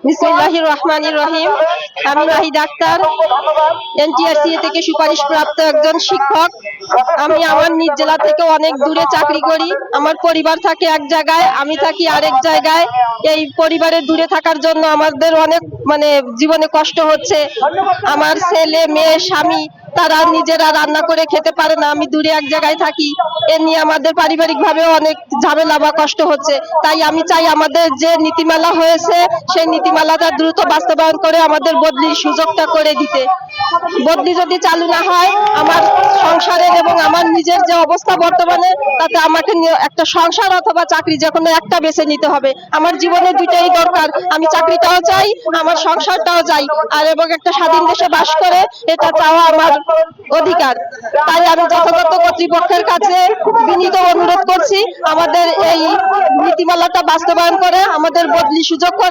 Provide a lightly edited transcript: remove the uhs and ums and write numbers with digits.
বিসমিল্লাহির রহমানির রহিম। আমি নাহিদ আক্তার, এনটিআরসি থেকে সুপারিশপ্রাপ্ত একজন শিক্ষক। আমি আমার নিজ জেলা থেকে অনেক দূরে চাকরি করি। আমার পরিবার থাকে এক জায়গায়, আমি থাকি আরেক জায়গায়। এই পরিবারের দূরে থাকার জন্য আমাদের অনেক জীবনে কষ্ট হচ্ছে। আমার ছেলে মেয়ে স্বামী তারা নিজেরা রান্না করে খেতে পারে না, আমি দূরে এক জায়গায় থাকি। এ নিয়ে আমাদের পারিবারিকভাবে অনেক ঝামেলা বা কষ্ট হচ্ছে। তাই আমি চাই আমাদের যে নীতিমালা হয়েছে সেই নীতিমালাটা দ্রুত বাস্তবায়ন করে আমাদের বদলির সুযোগটা করে দিতে। বদলি যদি চালু না হয়, আমার সংসারের এবং আমার নিজের যে অবস্থা বর্তমানে, তাতে আমাকে একটা সংসার অথবা চাকরি যে কোনো একটা বেছে নিতে হবে। আমার জীবনে দুইটাই দরকার, আমি চাকরিটাও চাই, আমার সংসারটাও চাই, আর এবং একটা স্বাধীন দেশে বাস করে এটা চাওয়া আমার অধিকার। তাই আমি যথাযথ কর্তৃপক্ষের কাছে বিনীত অনুরোধ করছি আমাদের এই নীতিমালাটা বাস্তবায়ন করে আমাদের বদলি সুযোগ